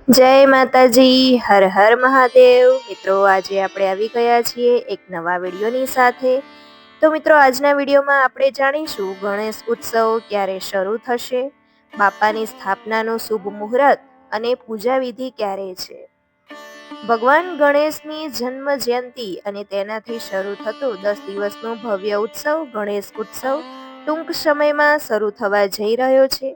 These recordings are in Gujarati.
જય માતાજી, હર હર મહાદેવ। મિત્રો, આજે આપણે આવી ગયા છીએ એક નવા વિડીયોની સાથે। તો મિત્રો, આજના વિડીયોમાં આપણે જાણીશું ગણેશ ઉત્સવ ક્યારે શરૂ થશે, બાપાની સ્થાપનાનું શુભ મુહૂર્ત અને પૂજા વિધિ ક્યારે છે। ભગવાન ગણેશની જન્મ જયંતિ અને તેનાથી શરૂ થતો 10 દિવસનો ભવ્ય ઉત્સવ ગણેશ ઉત્સવ ટૂંક સમયમાં શરૂ થવા જઈ રહ્યો છે।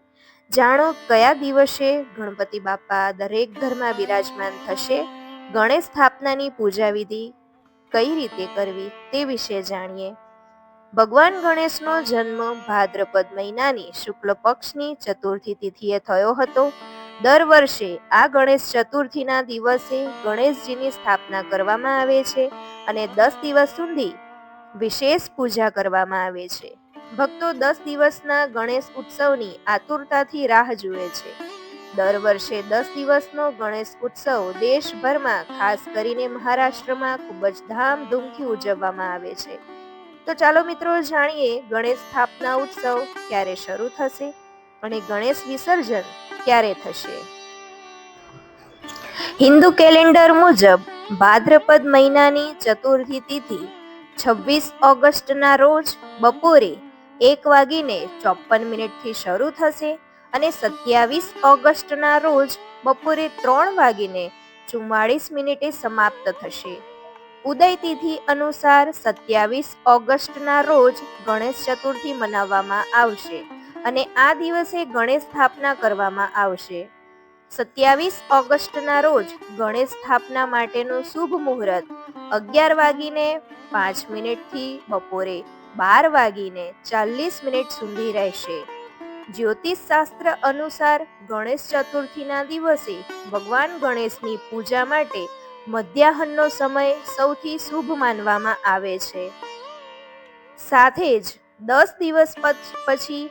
જાણો કયા દિવસે ગણપતિ બાપા દરેક ઘરમાં બિરાજમાન થશે, ગણેશ સ્થાપનાની પૂજા વિધિ કઈ રીતે કરવી તે વિશે જાણીએ। ભગવાન ગણેશનો જન્મ ભાદ્રપદ મહિનાની શુક્લ પક્ષની ચતુર્થી તિથિએ થયો હતો। દર વર્ષે આ ગણેશ ચતુર્થીના દિવસે ગણેશજીની સ્થાપના કરવામાં આવે છે અને 10 દિવસ સુધી વિશેષ પૂજા કરવામાં આવે છે। ભક્તો 10 દિવસના ગણેશ ઉત્સવની આતુરતાથી રાહ જુએ છે। દર વર્ષે 10 દિવસનો ગણેશ ઉત્સવ દેશભરમાં, ખાસ કરીને મહારાષ્ટ્રમાં ખૂબ જ ધામધૂમથી ઉજવવામાં આવે છે। તો ચાલો મિત્રો જાણીએ ગણેશ સ્થાપના ઉત્સવ ક્યારે શરૂ થશે અને ગણેશ વિસર્જન ક્યારે થશે। હિન્દુ કેલેન્ડર મુજબ ભાદ્રપદ મહિનાની ચતુર્થી તિથિ 26 ઓગસ્ટના રોજ બપોરે 1:54 થી શરૂ થશે અને 27 ઓગસ્ટના રોજ બપોરે 3:44 સમાપ્ત થશે। ઉદય તિથિ અનુસાર 27 ઓગસ્ટના રોજ ગણેશ ચતુર્થી મનાવવામાં આવશે અને આ દિવસે ગણેશ સ્થાપના કરવામાં આવશે। 27 ઓગસ્ટના રોજ ગણેશ સ્થાપના માટેનું શુભ મુહૂર્ત 11:05 થી બપોરે 12:40 સુધી રહેશે। જ્યોતિષ શાસ્ત્ર અનુસાર ગણેશ ચતુર્થીના દિવસે ભગવાન ગણેશની પૂજા માટે મધ્યાહનનો સમય સૌથી શુભ માનવામાં આવે છે। સાથે જ 10 દિવસ પછી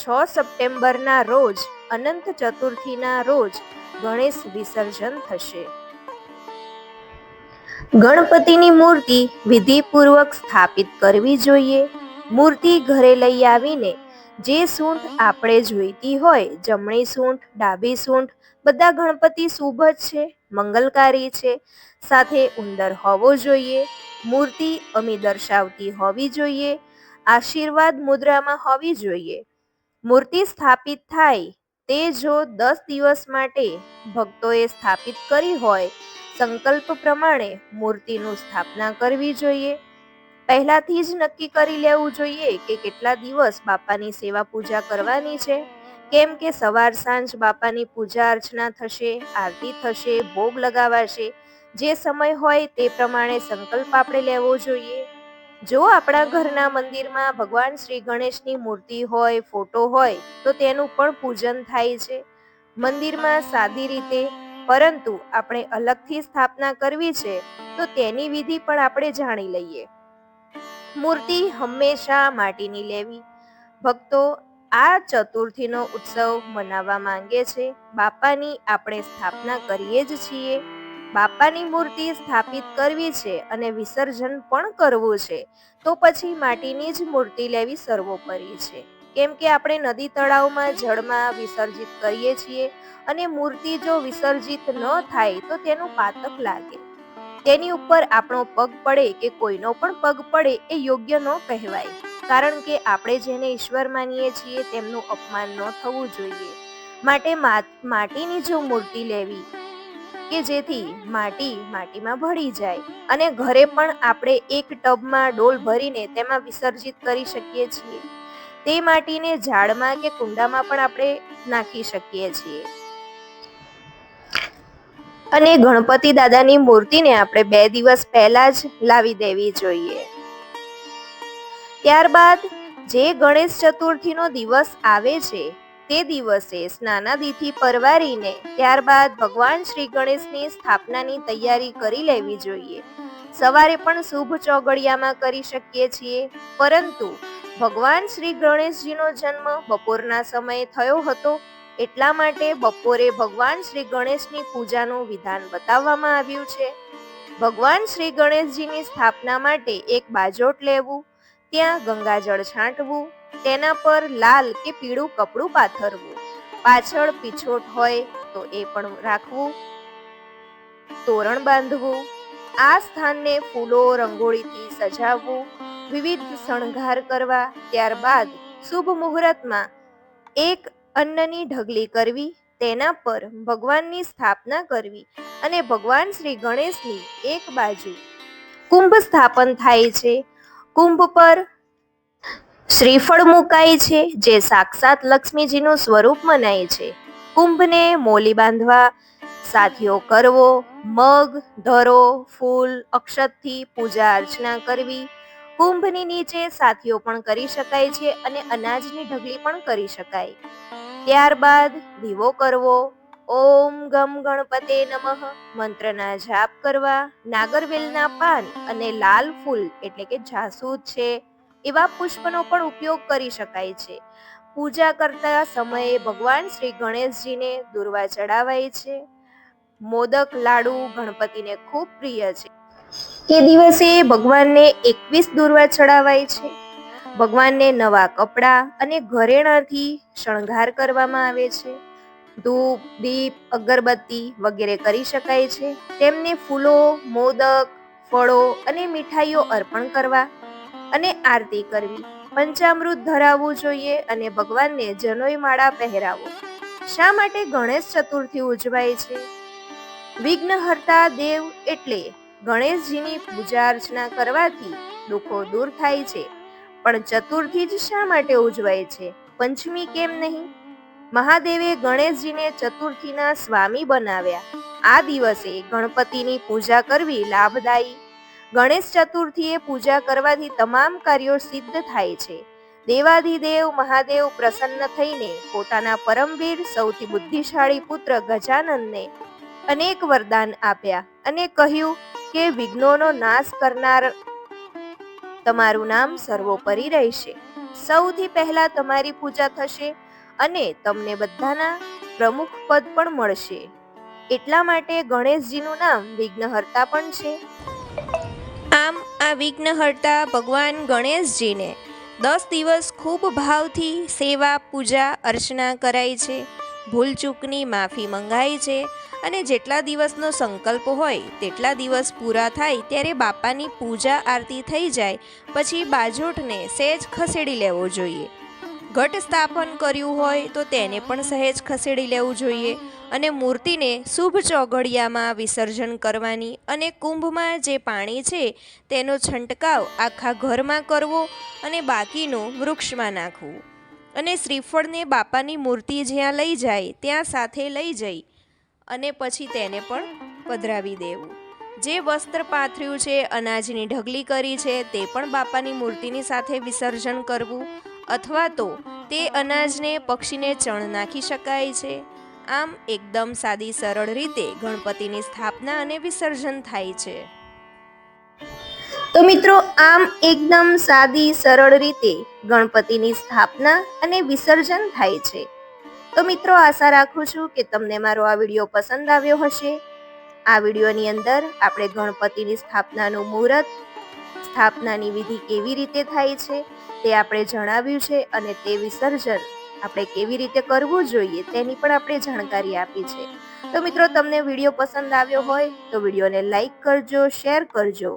6 સપ્ટેમ્બરના રોજ અનંત ચતુર્થીના રોજ ગણેશ વિસર્જન થશે। ગણપતિની મૂર્તિ વિધિપૂર્વક સ્થાપિત કરવી જોઈએ। મૂર્તિ ઘરે લઈ આવીને જે સૂંઠ આપણે જોઈતી હોય, જમણી સૂંઠ, ડાબી સૂંઠ, બધા ગણપતિ શુભ જ છે, મંગલકારી છે, સાથે ઉંદર હોવો જોઈએ। મૂર્તિ અમી દર્શાવતી હોવી જોઈએ, આશીર્વાદ મુદ્રામાં હોવી જોઈએ। મૂર્તિ સ્થાપિત થાય તે જો 10 દિવસ માટે ભક્તોએ સ્થાપિત કરી હોય, સંકલ્પ પ્રમાણે મૂર્તિનું સ્થાપના કરવી જોઈએ। પહેલાથી જ નક્કી કરી લેવું જોઈએ કે કેટલા દિવસ બાપાની સેવા પૂજા કરવાની છે, કેમ કે સવાર સાંજ બાપાની પૂજા અર્ચના થશે, આરતી થશે, ભોગ લગાવાશે। જે સમય હોય તે પ્રમાણે સંકલ્પ આપણે લેવો જોઈએ। જો આપણા ઘરના મંદિરમાં ભગવાન શ્રી ગણેશની મૂર્તિ હોય, ફોટો હોય તો તેનું પણ પૂજન થાય છે મંદિરમાં સાદી રીતે, પરંતુ આપણે અલગથી સ્થાપના કરવી છે તો તેની વિધિ પણ આપણે જાણી લઈએ। મૂર્તિ હંમેશા માટીની લેવી। ભક્તો આ ચતુર્થીનો ઉત્સવ મનાવવા માંગે છે, બાપાની આપણે સ્થાપના કરીએ જ છીએ, બાપાની મૂર્તિ સ્થાપિત કરવી છે અને વિસર્જન પણ કરવું છે, તો પછી માટીની જ મૂર્તિ લેવી સર્વોપરી છે। કેમ કે આપણે નદી તળાવમાં જળમાં વિસર્જિત કરીએ છીએ અને મૂર્તિ જો વિસર્જિત ન થાય તો તેનું પાતક લાગે, તેની ઉપર આપણો પગ પડે કે કોઈનો પણ પગ પડે એ યોગ્ય ન કહેવાય, કારણ કે આપણે જેને ઈશ્વર માનીએ છીએ તેમનું અપમાન ન થવું જોઈએ। માટે માટીની જો મૂર્તિ લેવી કે જેથી માટીમાં ભળી જાય અને ઘરે પણ આપણે એક ટબમાં ડોલ ભરીને તેમાં વિસર્જિત કરી શકીએ છીએ। તે માટીને ઝાડમાં કે કુંડામાં પણ આપણે નાખી શકીએ છીએ। અને ગણપતિ દાદાની મૂર્તિને આપણે 2 દિવસ પહેલા જ લાવી દેવી જોઈએ। ત્યારબાદ જે ગણેશ ચતુર્થીનો દિવસ આવે છે તે દિવસે સ્નાનાદિથી પરવારીને ત્યારબાદ ભગવાન શ્રી ગણેશની સ્થાપનાની તૈયારી કરી લેવી જોઈએ। સવારે પણ શુભ ચોગડિયામાં કરી શકીએ છીએ, પરંતુ ભગવાન શ્રી ગણેશજીનો જન્મ બપોરના સમયે થયો હતો, એટલા માટે બપોરે ભગવાન શ્રી ગણેશની પૂજાનું વિધાન બતાવવામાં આવ્યું છે। ભગવાન શ્રી ગણેશજીની સ્થાપના માટે એક બાજોટ લેવું, ત્યાં ગંગાજળ છાંટવું, તેના પર લાલ કે પીળું કપડું પાથરવું, પાછળ પીછોટ હોય તો એ પણ રાખવું. તોરણ બાંધવું, આ સ્થાનને ફૂલો રંગોળીથી સજાવવું, વિવિધ શણગાર કરવા. ત્યારબાદ શુભ મુહૂર્તમાં એક અન્નની ઢગલી કરવી, તેના પર ભગવાનની સ્થાપના કરવી અને ભગવાન શ્રી ગણેશની એક બાજુ કુંભ સ્થાપન થાય છે. કુંભ પર શ્રીફળ મુકાય છે, જે સાક્ષાત લક્ષ્મીજીનું સ્વરૂપ મનાય છે. કુંભને મોલી બાંધવા, સાથીઓ કરવો, મગ, ધરો, ફૂલ, અક્ષતથી પૂજા અર્ચના કરવી. કુંભની નીચે સાથીઓ પણ કરી શકાય છે અને અનાજની ઢગલી પણ કરી શકાય. ત્યારબાદ દીવો કરવો, ઓમ ગમ ગણપતે નમઃ મંત્રના જાપ કરવા. નાગરવેલના પાન અને લાલ ફૂલ એટલે કે જાસૂદ છે એવા પુષ્પનો પણ ઉપયોગ કરી શકાય છે. પૂજા કરતા સમયે ભગવાન શ્રી ગણેશજીને દૂર્વા ચડાવાય છે. મોદક લાડુ ગણપતિને ખૂબ પ્રિય છે. એ દિવસે ભગવાનને 21 દૂર્વા ચડાવાય છે. ભગવાનને નવા કપડાં અને ઘરેણાંથી શણગાર કરવામાં આવે છે. ધૂપ, દીપ, અગરબત્તી વગેરે કરી શકાય છે. તેમને ફૂલો, મોદક, ફળો અને મીઠાઈઓ અર્પણ કરવા અને આરતી કરવી. પંચામૃત ધરાવવું જોઈએ અને ભગવાનને જનોઈ માળા પહેરાવો. શા માટે ગણેશ ચતુર્થી ઉજવાય છે? વિઘ્નહર્તા દેવ એટલે ગણેશજીની પૂજા અર્ચના કરવાથી દુઃખો દૂર થાય છે. પણ ચતુર્થી જ શા માટે ઉજવાય છે? પંચમી કેમ નહીં? મહાદેવે ગણેશજીને ચતુર્થીના સ્વામી બનાવ્યા. આ દિવસે ગણપતિની પૂજા કરવી લાભદાયી. ગણેશ ચતુર્થીએ પૂજા કરવાથી તમામ કાર્યો સિદ્ધ થાય છે. દેવાધિદેવ મહાદેવ પ્રસન્ન થઈને પોતાના પરમવીર સૌથી બુદ્ધિશાળી પુત્ર ગજાનનને અનેક વરદાન આપ્યા અને કહ્યું કે વિઘ્નોનો નાશ કરનાર તમારું નામ સર્વોપરી રહેશે. સૌથી પહેલા તમારી પૂજા થશે અને તમને બધાના પ્રમુખ પદ પણ મળશે. એટલા માટે ગણેશજીનું નામ વિઘ્નહર્તા પણ છે. આમ આ વિઘ્નહર્તા ભગવાન ગણેશજીને 10 દિવસ ખૂબ ભાવથી સેવા, પૂજા, અર્ચના કરાય છે. ભૂલચૂકની માફી મંગાય છે અને જેટલા દિવસનો સંકલ્પ હોય તેટલા દિવસ પૂરા થાય ત્યારે બાપાની પૂજા આરતી થઈ જાય પછી બાજોઠને સહેજ ખસેડી લેવો જોઈએ. ઘટ સ્થાપન કર્યું હોય તો તેને પણ સહેજ ખસેડી લેવું જોઈએ અને મૂર્તિને શુભ ચોઘડિયામાં વિસર્જન કરવાની અને કુંભમાં જે પાણી છે તેનો છંટકાવ આખા ઘરમાં કરવો અને બાકીનું વૃક્ષમાં નાખવું અને શ્રીફળને બાપાની મૂર્તિ જ્યાં લઈ જાય ત્યાં સાથે લઈ જઈ અને પછી તેને પણ પધરાવી દેવું. જે વસ્ત્ર પાથર્યું છે, અનાજની ઢગલી કરી છે તે પણ બાપાની મૂર્તિની સાથે વિસર્જન કરવું અથવા તો તે અનાજને પક્ષીને ચણ નાખી શકાય છે. આમ એકદમ સાદી સરળ રીતે ગણપતિની સ્થાપના અને વિસર્જન થાય છે. તો મિત્રો, આમ એકદમ સાદી સરળ રીતે ગણપતિની સ્થાપના અને વિસર્જન થાય છે. તો મિત્રો, આશા રાખું છું કે તમને મારો આ વિડીયો પસંદ આવ્યો હશે. આ વિડીયોની અંદર આપણે ગણપતિની સ્થાપનાનું મુહૂર્ત, સ્થાપનાની વિધિ કેવી રીતે થાય છે તે આપણે જણાવ્યું છે અને તે વિસર્જન આપણે કેવી રીતે કરવું જોઈએ તેની પણ આપણે જાણકારી આપી છે. તો મિત્રો, તમને વિડીયો પસંદ આવ્યો હોય તો વિડીયોને લાઈક કરજો, શેર કરજો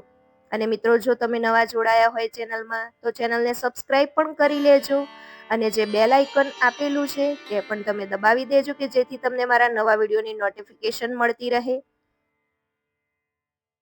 અને મિત્રો, જો તમે નવા જોડાયા હોય ચેનલમાં તો ચેનલને સબસ્ક્રાઇબ પણ કરી લેજો અને જે બેલ આઇકન આપેલું છે તે પણ તમે દબાવી દેજો કે જેથી તમને મારા નવા વિડીયોની નોટિફિકેશન મળતી રહે.